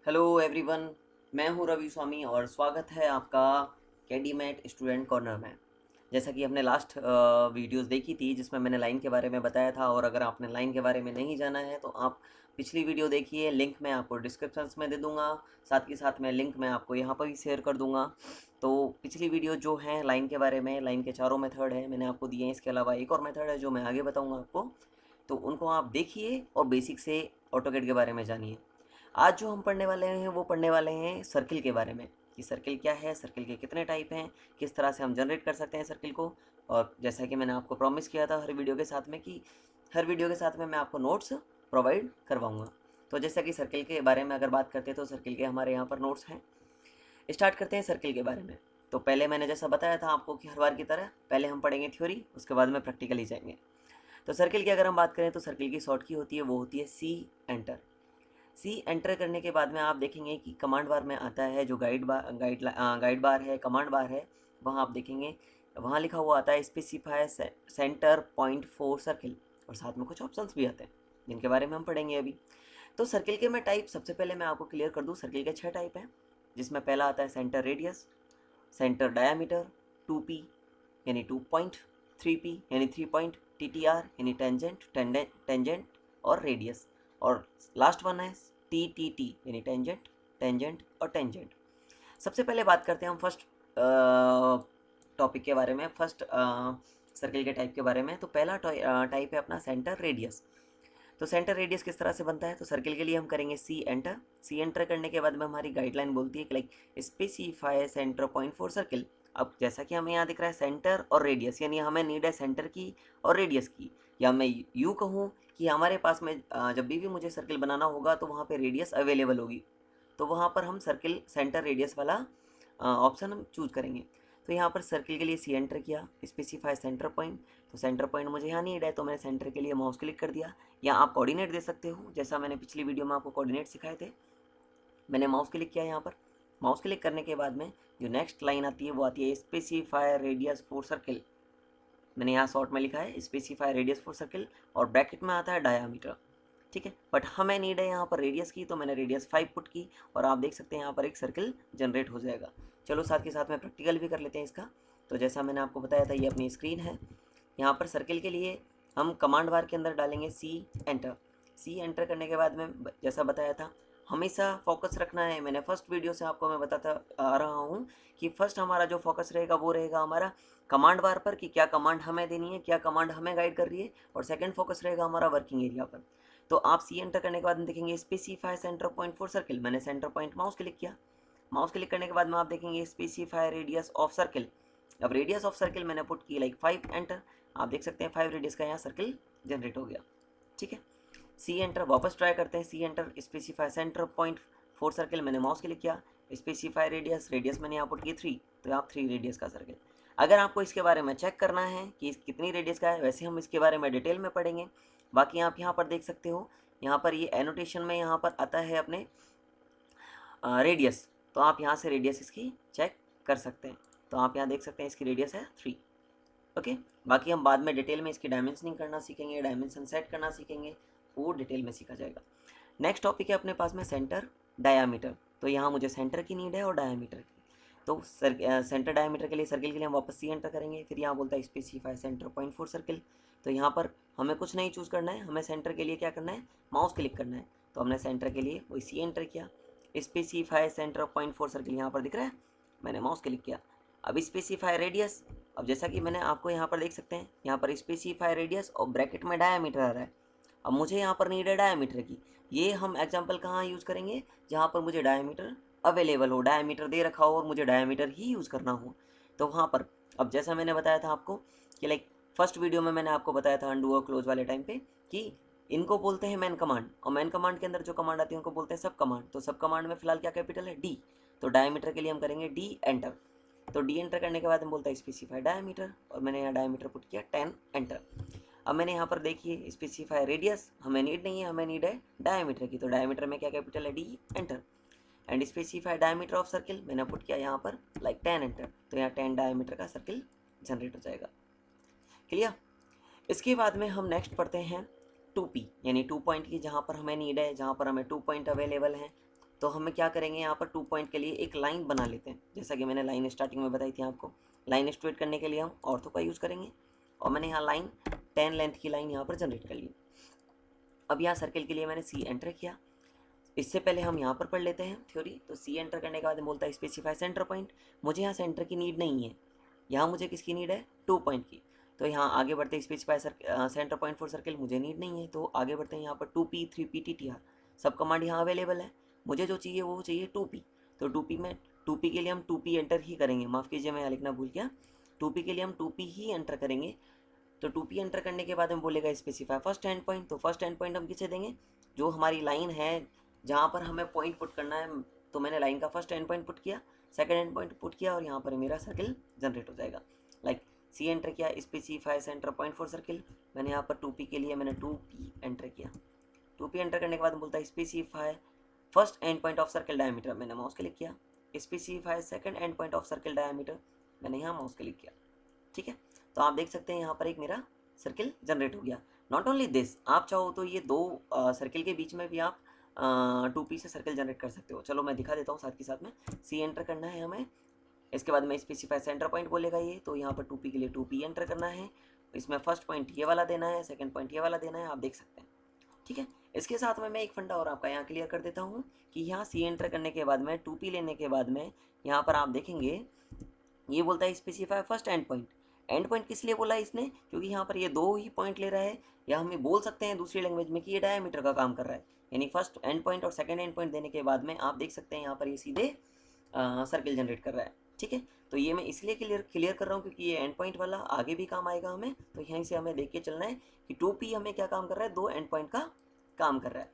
Hello everyone, मैं हूं रवि स्वामी और स्वागत है आपका कैडीमैट स्टूडेंट कॉर्नर में। जैसा कि हमने लास्ट वीडियोस देखी थी जिसमें मैंने लाइन के बारे में बताया था, और अगर आपने लाइन के बारे में नहीं जाना है तो आप पिछली वीडियो देखिए। लिंक मैं आपको डिस्क्रिप्शन में दे दूंगा, साथ ही साथ मैं लिंक मैं आपको यहाँ पर भी शेयर कर दूंगा। तो पिछली वीडियो जो है लाइन के बारे में, लाइन के चारों मेथड है मैंने आपको दिए हैं। इसके अलावा एक और मेथड है जो मैं आगे बताऊँगा आपको, तो उनको आप देखिए और बेसिक से ऑटोकेड के बारे में जानिए। आज जो हम पढ़ने वाले हैं वो पढ़ने वाले हैं सर्किल के बारे में, कि सर्किल क्या है, सर्किल के कितने टाइप हैं, किस तरह से हम जनरेट कर सकते हैं सर्किल को। और जैसा कि मैंने आपको प्रॉमिस किया था हर वीडियो के साथ में, कि हर वीडियो के साथ में मैं आपको नोट्स प्रोवाइड करवाऊँगा। तो जैसा कि सर्किल के बारे में अगर बात करते हैं तो सर्किल के हमारे यहाँ पर नोट्स हैं। स्टार्ट करते हैं सर्किल के बारे में। तो पहले मैंने जैसा बताया था आपको कि हर बार की तरह पहले हम पढ़ेंगे थ्योरी, उसके बाद में प्रैक्टिकली जाएंगे। तो सर्किल की अगर हम बात करें तो सर्किल की शॉर्ट की होती है, वो होती है सी एंटर। सी एंटर करने के बाद में आप देखेंगे कि कमांड बार में आता है जो गाइड बार है, कमांड बार है, वहाँ आप देखेंगे वहाँ लिखा हुआ आता है specify centre point for circle, और साथ में कुछ ऑप्शंस भी आते हैं जिनके बारे में हम पढ़ेंगे अभी। तो सर्किल के मैं टाइप सबसे पहले मैं आपको क्लियर कर दूँ। सर्किल के 6 टाइप हैं, जिसमें पहला आता है centre radius, centre diameter, 2p यानी 2 पॉइंट, 3p यानी 3 पॉइंट, TTR यानी टेंजेंट टेंजेंट और रेडियस, और लास्ट वन है TTT यानी टेंजेंट टेंजेंट और टेंजेंट। सबसे पहले बात करते हैं हम फर्स्ट टॉपिक के बारे में, फर्स्ट सर्किल के टाइप के बारे में। तो पहला टाइप है अपना सेंटर रेडियस। तो सेंटर रेडियस किस तरह से बनता है, तो सर्किल के लिए हम करेंगे सी एंटर। सी एंटर करने के बाद में हमारी गाइडलाइन बोलती है कि like specify centre point for circle. अब जैसा कि हमें यहाँ दिख रहा है सेंटर और रेडियस, यानी हमें नीड है सेंटर की और रेडियस की, या मैं यूँ कहूँ कि हमारे पास में जब भी मुझे सर्किल बनाना होगा तो वहाँ पे रेडियस अवेलेबल होगी, तो वहाँ पर हम सर्किल सेंटर रेडियस वाला ऑप्शन हम चूज करेंगे। तो यहाँ पर सर्किल के लिए सी एंटर किया, स्पेसिफाई सेंटर पॉइंट। तो सेंटर पॉइंट मुझे यहाँ नीड है, तो मैंने सेंटर के लिए माउस क्लिक कर दिया। या आप कोऑर्डिनेट दे सकते हो, जैसा मैंने पिछली वीडियो में आपको कोऑर्डिनेट सिखाए थे। मैंने माउस क्लिक किया यहाँ पर। माउस क्लिक करने के बाद में जो नेक्स्ट लाइन आती है वो आती है स्पेसिफाई रेडियस फॉर सर्किल। मैंने यहाँ शॉर्ट में लिखा है स्पेसिफाई रेडियस फॉर सर्किल, और ब्रैकेट में आता है डायामीटर। ठीक है, बट हमें नीड है यहाँ पर रेडियस की, तो मैंने रेडियस 5 पुट की, और आप देख सकते हैं यहाँ पर एक सर्किल जनरेट हो जाएगा। चलो साथ के साथ में प्रैक्टिकल भी कर लेते हैं इसका। तो जैसा मैंने आपको बताया था, ये अपनी स्क्रीन है। यहाँ पर सर्किल के लिए हम कमांड बार के अंदर डालेंगे सी एंटर। सी एंटर करने के बाद में जैसा बताया था, हमेशा फोकस रखना है। मैंने फर्स्ट वीडियो से आपको मैं बताता आ रहा हूँ कि फर्स्ट हमारा जो फोकस रहेगा वो रहेगा हमारा कमांड बार पर, कि क्या कमांड हमें देनी है, क्या कमांड हमें गाइड कर रही है, और सेकंड फोकस रहेगा हमारा वर्किंग एरिया पर। तो आप सी एंटर करने के बाद देखेंगे specify centre point for circle. मैंने सेंटर पॉइंट माउस क्लिक किया। माउस क्लिक करने के बाद में आप देखेंगे स्पेसिफाई रेडियस ऑफ सर्किल। अब रेडियस ऑफ सर्किल मैंने पुट की लाइक 5 एंटर। आप देख सकते हैं 5 रेडियस का यहाँ सर्किल जनरेट हो गया। ठीक है, सी एंटर वापस ट्राई करते हैं। C enter specify centre point for circle, मैंने माउस क्लिक किया। स्पेसिफाई रेडियस, रेडियस मैंने यहाँ पुट की 3, तो आप 3 रेडियस का सर्किल। अगर आपको इसके बारे में चेक करना है कि कितनी रेडियस का है, वैसे हम इसके बारे में डिटेल में पढ़ेंगे। बाकी आप यहाँ पर देख सकते हो, यहाँ पर ये एनोटेशन में यहाँ पर आता है अपने रेडियस, तो आप यहाँ से रेडियस इसकी चेक कर सकते हैं। तो आप यहाँ देख सकते हैं इसकी रेडियस है 3। ओके, बाकी हम बाद में डिटेल में इसकी डायमेंशनिंग करना सीखेंगे, डायमेंशन सेट करना सीखेंगे, वो डिटेल में सीखा जाएगा। नेक्स्ट टॉपिक है अपने पास में सेंटर डायामीटर। तो यहाँ मुझे सेंटर की नीड है और डायामीटर की। तो सेंटर डायामीटर के लिए सर्किल के लिए हम वापस सी एंटर करेंगे। फिर यहाँ बोलता है specify centre point for circle. तो यहाँ पर हमें कुछ नहीं चूज़ करना है, हमें सेंटर के लिए क्या करना है, माउस क्लिक करना है। तो हमने सेंटर के लिए वही सी एंटर किया। Specify centre point for circle यहाँ पर दिख रहा है, मैंने माउस क्लिक किया। अब स्पेसिफाई रेडियस, अब जैसा कि मैंने आपको यहाँ पर देख सकते हैं, यहाँ पर स्पेसिफाई रेडियस और ब्रैकेट में डायामीटर आ रहा है। अब मुझे यहाँ पर नीड है डायामीटर की। ये हम एग्जांपल कहाँ यूज़ करेंगे, जहाँ पर मुझे डायामीटर अवेलेबल हो, डायामीटर दे रखा हो और मुझे डायामीटर ही यूज़ करना हो, तो वहाँ पर। अब जैसा मैंने बताया था आपको कि लाइक फर्स्ट वीडियो में मैंने आपको बताया था अनडू और क्लोज वाले टाइम पे, कि इनको बोलते हैं मैन कमांड, और मैन कमांड के अंदर जो कमांड आती है उनको बोलते हैं सब कमांड। तो सब कमांड में फिलहाल क्या कैपिटल है, डी। तो डायामीटर के लिए हम करेंगे डी एंटर। तो डी एंटर करने के बाद हम बोलता है स्पेसिफाई डायामीटर, और मैंने यहाँ डायामीटर पुट किया 10 एंटर। अब मैंने यहाँ पर देखिए स्पेसिफाई रेडियस हमें नीड नहीं है, हमें नीड है डायमीटर की। तो डायमीटर में क्या कैपिटल है, D enter. And specify diameter of circle मैंने पुट किया यहाँ पर लाइक 10 एंटर। तो यहाँ 10 डायमीटर का सर्किल जनरेट हो जाएगा। क्लियर। इसके बाद में हम नेक्स्ट पढ़ते हैं 2p यानी 2 पॉइंट की, जहाँ पर हमें नीड है, जहाँ पर हमें 2 पॉइंट अवेलेबल हैं। तो हमें क्या करेंगे, यहाँ पर 2 पॉइंट के लिए एक लाइन बना लेते हैं, जैसा कि मैंने लाइन स्टार्टिंग में बताई थी आपको। लाइन स्ट्रेट करने के लिए हम ऑर्थो का यूज़ करेंगे, और मैंने यहाँ लाइन 10 लेंथ की लाइन यहाँ पर जनरेट कर ली। अब यहाँ सर्किल के लिए मैंने सी एंटर किया। इससे पहले हम यहाँ पर पढ़ लेते हैं थ्योरी। तो सी एंटर करने के बाद बोलता है स्पेसिफाई सेंटर पॉइंट। मुझे यहाँ सेंटर की नीड नहीं है, यहाँ मुझे किसकी नीड है, 2 पॉइंट की। तो यहाँ आगे बढ़ते specify centre point for circle, मुझे नीड नहीं है, तो आगे बढ़ते हैं यहाँ पर 2p 3p TTR सब कमांड यहाँ अवेलेबल है। मुझे जो चाहिए वो चाहिए 2p। तो 2p में 2p के लिए हम 2p एंटर ही करेंगे, माफ़ कीजिए मैं लिखना भूल गया। 2p के लिए हम 2p ही एंटर करेंगे। तो 2p एंटर करने के बाद हम बोलेगा स्पेसिफाई फर्स्ट एंड पॉइंट। तो फर्स्ट एंड पॉइंट हम किसे देंगे, जो हमारी लाइन है जहाँ पर हमें पॉइंट पुट करना है। तो मैंने लाइन का फर्स्ट एंड पॉइंट पुट किया, सेकंड एंड पॉइंट पुट किया, और यहाँ पर मेरा सर्किल जनरेट हो जाएगा। लाइक सी एंटर किया, specify centre point for circle. मैंने यहाँ पर 2p के लिए मैंने 2p एंटर किया। 2p एंटर करने के बाद बोलता है specify first and point of circle diameter, मैंने माउस क्लिक किया। Specify second and point of circle diameter, मैंने यहाँ माउस क्लिक किया। ठीक है, तो आप देख सकते हैं यहाँ पर एक मेरा सर्किल जनरेट हो गया। नॉट ओनली दिस, आप चाहो तो ये 2 सर्किल के बीच में भी आप 2p से सर्किल जनरेट कर सकते हो। चलो मैं दिखा देता हूँ साथ के साथ में। सी एंटर करना है हमें, इसके बाद में स्पेसिफाई सेंटर पॉइंट बोलेगा ये, तो यहाँ पर 2p के लिए 2p एंटर करना है। इसमें फर्स्ट पॉइंट ये वाला देना है, सेकंड पॉइंट ये वाला देना है, आप देख सकते हैं। ठीक है, इसके साथ में मैं एक फंडा और आपका यहाँ क्लियर कर देता हूँ कि यहाँ सी एंटर करने के बाद में 2p लेने के बाद में यहाँ पर आप देखेंगे ये बोलता है specify first and point. And point किस लिए बोला है इसने, क्योंकि यहाँ पर ये 2 ही पॉइंट ले रहा है, या हमें बोल सकते हैं दूसरी लैंग्वेज में कि ये डायमीटर का काम कर रहा है। यानी फर्स्ट एंड पॉइंट और सेकंड एंड पॉइंट देने के बाद में आप देख सकते हैं यहाँ पर ये सीधे सर्किल जनरेट कर रहा है। ठीक है, तो ये मैं इसलिए क्लियर कर रहा हूँ क्योंकि ये एंड पॉइंट वाला आगे भी काम आएगा हमें। तो यहीं से हमें देख के चलना है कि 2p हमें क्या काम कर रहा है, 2 एंड पॉइंट का काम कर रहा है।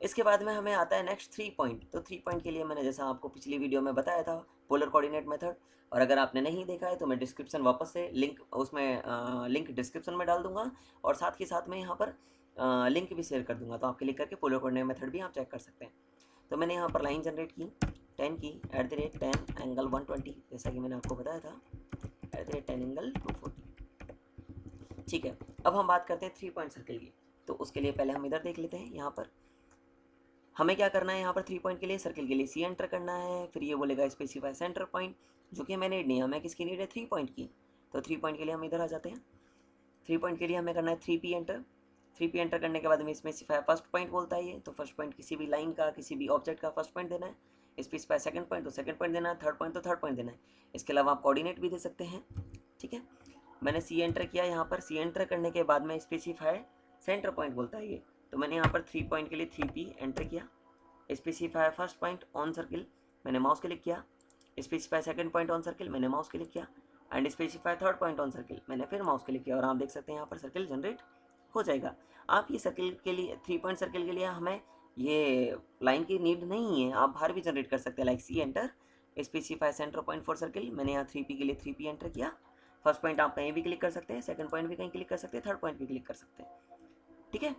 इसके बाद में हमें आता है नेक्स्ट 3 पॉइंट। तो 3 पॉइंट के लिए मैंने जैसा आपको पिछली वीडियो में बताया था पोलर कोऑर्डिनेट मेथड, और अगर आपने नहीं देखा है तो मैं डिस्क्रिप्शन वापस से लिंक उसमें लिंक डिस्क्रिप्शन में डाल दूंगा, और साथ के साथ में यहाँ पर लिंक भी शेयर कर दूंगा, तो आप क्लिक करके पोलर कोऑर्डिनेट मेथड भी आप चेक कर सकते हैं। तो मैंने यहाँ पर लाइन जनरेट की 10 की @10 एंगल 120, जैसा कि मैंने आपको बताया था @10 एंगल 240। ठीक है, अब हम बात करते हैं 3 पॉइंट सर्किल की। तो उसके लिए पहले हम इधर देख लेते हैं। यहाँ पर हमें क्या करना है, यहाँ पर 3 पॉइंट के लिए सर्किल के लिए सी एंटर करना है। फिर ये बोलेगा स्पेसिफाई सेंटर पॉइंट, जो कि हमें नीड नहीं है, हमें किसकी नीड है, 3 पॉइंट की। तो 3 पॉइंट के लिए हम इधर आ जाते हैं। 3 पॉइंट के लिए हमें करना है 3p एंटर। 3p एंटर करने के बाद में स्पेसिफाई फर्स्ट पॉइंट बोलता है ये, तो फर्स्ट पॉइंट किसी भी लाइन का, किसी भी ऑब्जेक्ट का फर्स्ट पॉइंट देना है। स्पेसिफाई सेकंड पॉइंट, तो सेकंड पॉइंट देना है। थर्ड पॉइंट, तो थर्ड पॉइंट देना है। इसके अलावा आप कोऑर्डिनेट भी दे सकते हैं। ठीक है, मैंने सी एंटर किया। यहाँ पर सी एंटर करने के बाद में स्पेसिफाई सेंटर पॉइंट बोलता है ये, तो मैंने यहाँ पर 3 पॉइंट के लिए 3p एंटर किया। Specify first point on circle, मैंने माउस क्लिक किया। Specify second point on circle, मैंने माउस क्लिक किया। And specify third point on circle, मैंने फिर माउस क्लिक किया, और आप देख सकते हैं यहाँ पर सर्किल जनरेट हो जाएगा। आप ये सर्किल के लिए 3 पॉइंट सर्किल के लिए हमें ये लाइन की नीड नहीं है, आप बाहर भी जनरेट कर सकते हैं। Like C enter specify centre point for circle, मैंने यहाँ 3p के लिए 3p एंटर किया। फर्स्ट पॉइंट आप कहीं भी क्लिक कर सकते हैं, सेकंड पॉइंट भी कहीं क्लिक कर सकते हैं, थर्ड पॉइंट भी क्लिक कर सकते हैं। ठीक है,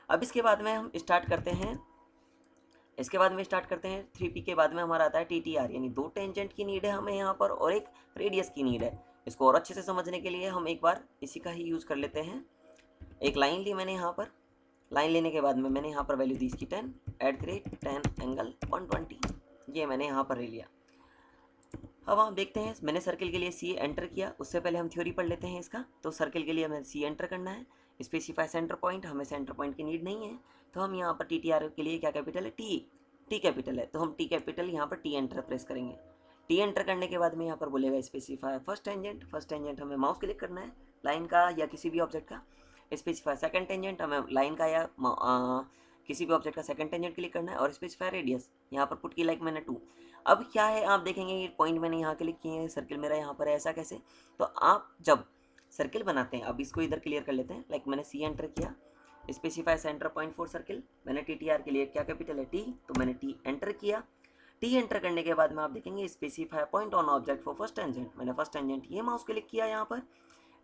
अब इसके बाद में हम स्टार्ट करते हैं। 3p के बाद में हमारा आता है TTR, यानी 2 टेंजेंट की नीड है हमें यहाँ पर, और एक रेडियस की नीड है। इसको और अच्छे से समझने के लिए हम एक बार इसी का ही यूज़ कर लेते हैं। एक लाइन ली मैंने यहाँ पर, लाइन लेने के बाद में मैंने यहाँ पर वैल्यू दी इसकी 10 @10 एंगल 120, ये मैंने यहाँ पर ले लिया। अब हम देखते हैं, मैंने सर्किल के लिए सी एंटर किया। उससे पहले हम थ्योरी पढ़ लेते हैं इसका। तो सर्किल के लिए हमें सी एंटर करना है। स्पेसिफाई सेंटर पॉइंट, हमें सेंटर पॉइंट की नीड नहीं है, तो हम यहाँ पर TTR के लिए क्या कैपिटल है, टी कैपिटल है, तो हम टी कैपिटल यहाँ पर टी एंटर प्रेस करेंगे। टी एंटर करने के बाद में यहाँ पर बोलेगा specify first tangent. First tangent हमें माउस क्लिक करना है, लाइन का या किसी भी ऑब्जेक्ट का। स्पेसिफाई सेकंड टेंजेंट, हमें लाइन का या किसी भी ऑब्जेक्ट का सेकंड टेंजेंट क्लिक करना है। और स्पेसिफाई रेडियस यहाँ पर पुट की लाइक मैंने 2। अब क्या है, आप देखेंगे ये पॉइंट मैंने यहाँ क्लिक किए हैं, सर्किल मेरा यहाँ पर है, ऐसा कैसे। तो आप जब सर्किल बनाते हैं, अब इसको इधर क्लियर कर लेते हैं। लाइक मैंने सी एंटर किया। Specify centre point for circle, मैंने TTR के लिए क्या कैपिटल है, टी, तो मैंने टी एंटर किया। टी एंटर करने के बाद में आप देखेंगे specify point on object for first tangent, मैंने फर्स्ट टेंजेंट ये माउस क्लिक किया यहाँ पर।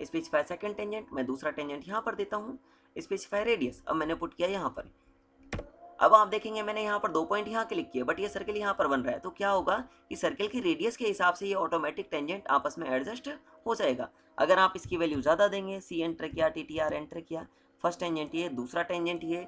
स्पेसिफाई सेकंड टेंजेंट, मैं दूसरा टेंजेंट यहाँ पर देता हूँ। स्पेसिफाई रेडियस, अब मैंने पुट किया यहाँ पर। अब आप देखेंगे मैंने यहाँ पर 2 पॉइंट यहाँ क्लिक किए, बट ये सर्किल यहाँ पर बन रहा है, तो क्या होगा कि सर्किल की रेडियस के हिसाब से ये ऑटोमेटिक टेंजेंट आपस में एडजस्ट हो जाएगा। अगर आप इसकी वैल्यू ज़्यादा देंगे, सी एंटर किया, TTR एंटर किया, फर्स्ट टेंजेंट ये, दूसरा टेंजेंट ये,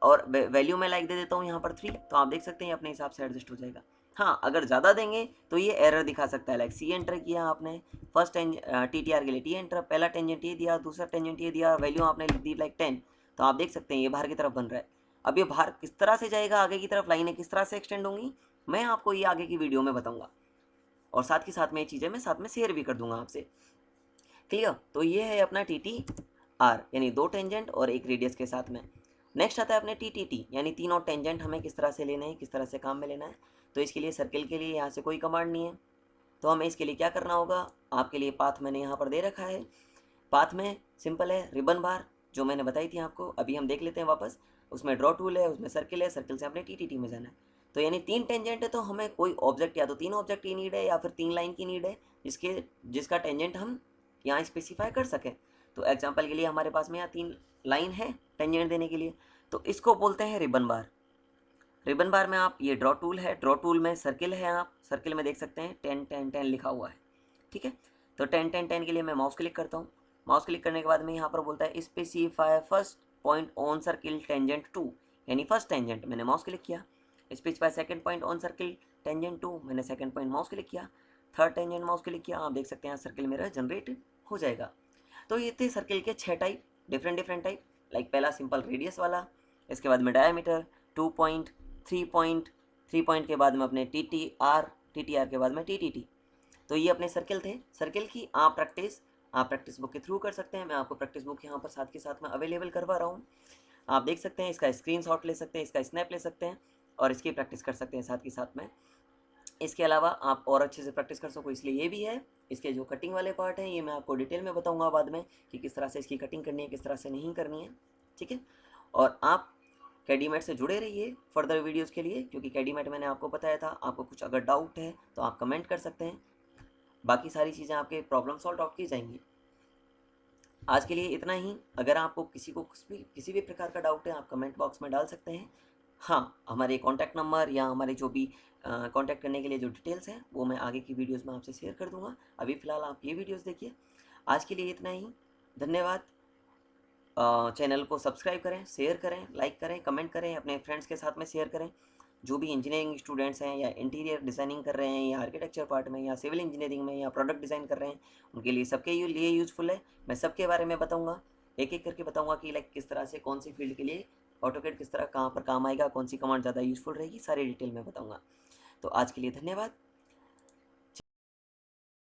और वैल्यू मैं लाइक दे देता हूँ यहाँ पर 3, तो आप देख सकते हैं अपने हिसाब से एडजस्ट हो जाएगा। हाँ, अगर ज़्यादा देंगे तो ये एरर दिखा सकता है, लाइक सी एंटर किया आपने, फर्स्ट TTR के लिए टी एंटर, पहला टेंजेंट ये दिया, दूसरा टेंजेंट ये दिया, वैल्यू आपने लिख दी लाइक 10, तो आप देख सकते हैं ये बाहर की तरफ बन रहा है। अब ये बाहर किस तरह से जाएगा, आगे की तरफ लाइनें किस तरह से एक्सटेंड होंगी, मैं आपको ये आगे की वीडियो में बताऊँगा, और साथ ही साथ में ये चीज़ें मैं साथ में शेयर भी कर दूंगा आपसे। क्लियर? तो ये है अपना TTR, यानी 2 टेंजेंट और एक रेडियस के साथ में। नेक्स्ट आता है अपने TTT, यानी 3 और टेंजेंट हमें किस तरह से लेना है, किस तरह से काम में लेना है। तो इसके लिए सर्किल के लिए यहाँ से कोई कमांड नहीं है, तो हमें इसके लिए क्या करना होगा, आपके लिए पाथ मैंने यहाँ पर दे रखा है। पाथ में सिंपल है, रिबन बार जो मैंने बताई थी आपको, अभी हम देख लेते हैं वापस। उसमें ड्रॉ टूल है, उसमें सर्किल है, सर्किल से अपने TTT में जाना है। तो यानी 3 टेंजेंट है, तो हमें कोई ऑब्जेक्ट, या तो 3 ऑब्जेक्ट की नीड है या फिर 3 लाइन की नीड है, जिसका टेंजेंट हम यहाँ स्पेसिफाई कर सकें। तो एग्जाम्पल के लिए हमारे पास में यहाँ 3 लाइन है टेंजेंट देने के लिए, तो इसको बोलते हैं रिबन बार। रिबन बार में आप, ये ड्रॉ टूल है, ड्रॉ टूल में सर्किल है, आप सर्किल में देख सकते हैं 10 10 10 लिखा हुआ है, ठीक है। तो 10 10 10 के लिए मैं माउस क्लिक करता हूँ। माउस क्लिक करने के बाद में यहाँ पर बोलता है specify first point on circle tangent 2, यानी फर्स्ट टेंजेंट, मैंने माउस क्लिक किया। Specify second point on circle tangent 2, मैंने सेकंड पॉइंट माउस क्लिक किया। थर्ड टेंजेंट माउस क्लिक किया, आप देख सकते हैं सर्किल मेरा जनरेट हो जाएगा। तो ये थे सर्किल के 6 type, different different type. Like पहला सिंपल रेडियस वाला, इसके बाद में डायमीटर, 2 पॉइंट, 3 पॉइंट, 3 पॉइंट के बाद में अपने TTR, TTR के बाद में TTT। तो ये अपने सर्किल थे। सर्किल की आप प्रैक्टिस बुक के थ्रू कर सकते हैं। मैं आपको प्रैक्टिस बुक यहाँ पर साथ के साथ में अवेलेबल करवा रहा हूँ, आप देख सकते हैं। इसका स्क्रीनशॉट ले सकते हैं, इसका स्नैप ले सकते हैं और इसकी प्रैक्टिस कर सकते हैं साथ के साथ में। इसके अलावा आप और अच्छे से प्रैक्टिस कर सको इसलिए ये भी है। इसके जो कटिंग वाले पार्ट हैं ये मैं आपको डिटेल में बताऊंगा बाद में कि किस तरह से इसकी कटिंग करनी है, किस तरह से नहीं करनी है, ठीक है। और आप कैडीमेट से जुड़े रहिए फर्दर वीडियोज़ के लिए, क्योंकि कैडीमेट मैंने आपको बताया था। आपको कुछ अगर डाउट है तो आप कमेंट कर सकते हैं, बाकी सारी चीज़ें आपके प्रॉब्लम सॉल्व आउट की जाएंगी। आज के लिए इतना ही। अगर आपको किसी भी प्रकार का डाउट है आप कमेंट बॉक्स में डाल सकते हैं। हाँ, हमारे कॉन्टैक्ट नंबर या हमारे जो भी कॉन्टैक्ट करने के लिए जो डिटेल्स हैं वो मैं आगे की वीडियोज़ में आपसे शेयर कर दूँगा। अभी फ़िलहाल आप ये वीडियोज़ देखिए। आज के लिए इतना ही, धन्यवाद। चैनल को सब्सक्राइब करें, शेयर करें, लाइक करें, कमेंट करें, अपने फ्रेंड्स के साथ में शेयर करें। जो भी इंजीनियरिंग स्टूडेंट्स हैं या इंटीरियर डिज़ाइनिंग कर रहे हैं या आर्किटेक्चर पार्ट में या सिविल इंजीनियरिंग में या प्रोडक्ट डिज़ाइन कर रहे हैं, उनके लिए सबके लिए यूज़फुल है। मैं सबके बारे में बताऊँगा, एक एक करके बताऊँगा कि लाइक किस तरह से कौन सी फील्ड के लिए ऑटोकैड किस तरह कहाँ पर काम आएगा, कौन सी कमांड ज़्यादा यूज़फुल रहेगी, सारी डिटेल में बताऊँगा। तो आज के लिए धन्यवाद।